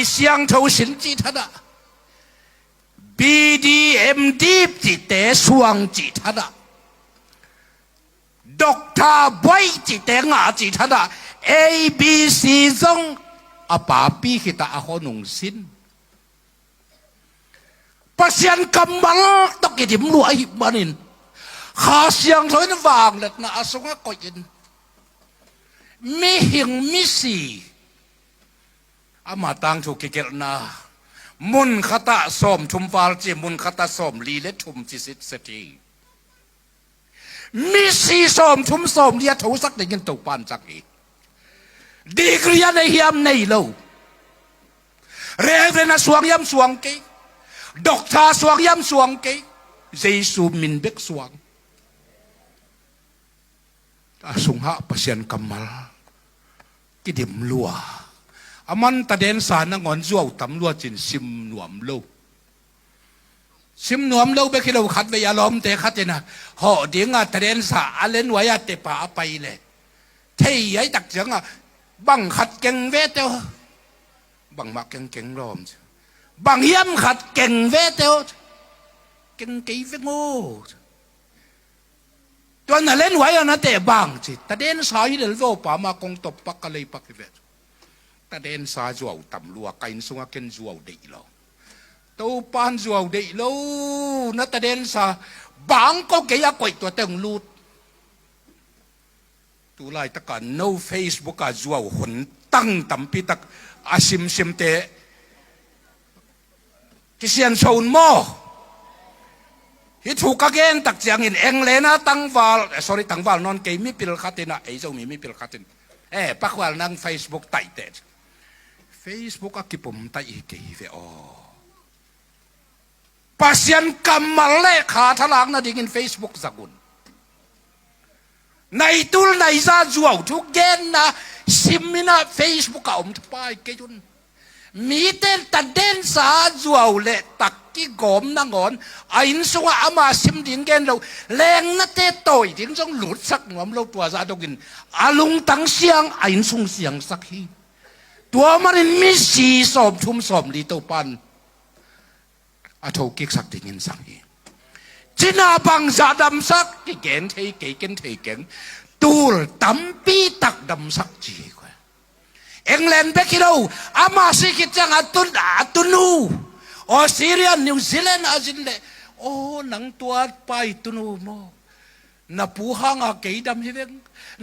相头心记他的 BDM deep จิเตสวงจิ他的 Doctor Boy จิเตงาจิ他的 ABC 中阿爸比kita ahonung sin pasien kamal tok kidim lu ahib manin khasiang thoi na wang let na asunga koin mi hing mi si ama tang thu kikel na mun khata som thum wal chi mun khata som li le thum chi sit seti mi si som thum som lia tho sak de ngin to pan chak i di kriya nei hiam nei lo re na suang yam suang ke dokta suang yam suang ke jesu min bek suang asung ha pasien kamal kidim lua aman taden sana ngon zuaw tam lua chin sim nuam lo be kilo khat ve yalom te khatina ho dinga taden sa alen waya te pa apai le thei ai tak changa bang khat keng ve te bang ma keng rom bang yam khat keng ve te keng kei ve ngoตัวนั้นเล่นไว้นะแต่บางจิตเด่นสายเดือดโลปามากงตบปักกะเลยปักเวทตเด่นสายจวบต่ำลัวไก่สุงเกินจวบเดียวตัวปานจวบเดียวนะตเด่นสาบางก็เกี่ยกวยตัวเต็งลูดตัวไล่ตะกัน no Facebook กับจวบหุ่นตั้งต่ำปีตักอาซิมเตะกิเซียนโซนโมฮิถูกกันตักเจียงอินเองเลยนะตั้งวาลsorry ตั้งวาลนอนเกยมีปิลคัตินะไอ้เจ้ามีปิลคัตินปักวาลนั่ง Facebook ไต่เตะ Facebook ก็กิปุ่มไต่เกยเวอปัสยันกำมาเล่ขาทลางนะดิ่ง Facebook สักุลในตุลในซาจวบทุกเย็นนะซิมมินะ Facebook ก็อมทุบไปเกยุนมีเต้นตัดเด่นสาจวบเละตักกี่กอมนังอนไอ้นสุวามาซิมดิ่งเกนเราแรงนัดเตะต่อยดิ่งจงหลุดสักหน่วมเราตัวซาดกินอาลุงตั้งเสียงไอ้นสุงเสียงสักทีตัวมันมีสีสอบทุ่มสอบลีตัวปันอาทูกิกสักดิ่งสักทีจีน่าบังซาดำสักกี่เกนเทเกนตูลตั้มปีตักดำสักจีเอ็งแลนด์เบกิโลอามาสิกิจังอัตุนูออสเตรเลียนิวซีแลนด์อาจินเลโอ้หนังตัวไปตุนูโมนับปูหางอาเกยดำฮิเวง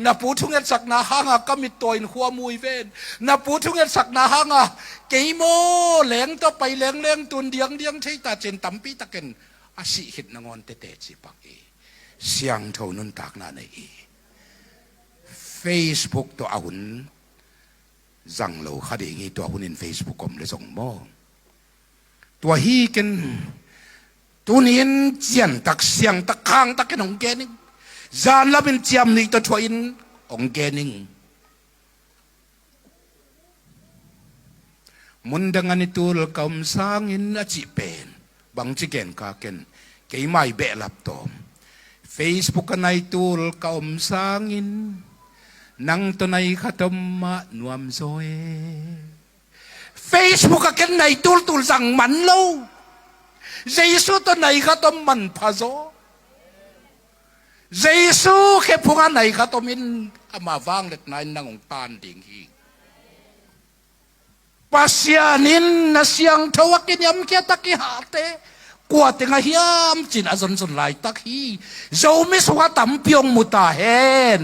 นับปูทุ่งเงินสักนาหางากำมิดตัวอินหัวมวยเวนนับปูทุ่งเงินสักนาหางาเกยโมแหลงต่อไปแหลงตุนเดียงใช้ตาเจนตั้มปีตะเกนอาศิหิตนงอนเตจิปักเอเสียงเท่านุนตากนาในเอ Facebook ตัวอาหุนจังเราคดีงี้ตัวหุ่นใน Facebook ผมเลยส่งมอตัวฮีกันตัวนี้เจียนตักเสียงตักข้างตักกันองแกนิงจานละเป็นเจียมนี่ตัวทวินองแกนิงมุนดังอันนี้ตัวเรากำสังอินอาจิเป็นบางจิเกนกาเกนเกี่ยไม่เบะลับตอม Facebook กันในตัวเรากำสังอินนังตัวในขัดมาหนวมโซเอ Facebook กันในตัวสั่งมันโลเยซูตัวในขัดมันพาโซเยซูแค่พวกไหนขัดมินอามาฟังเล็กนายนางองตานดิ่งฮีปัสยานินนัสยังทวักินยำเกียตักฮาเตกวาดเงาฮิมจินอาจนไลตักฮีโจมิสวาตัมพิองมุตาเฮน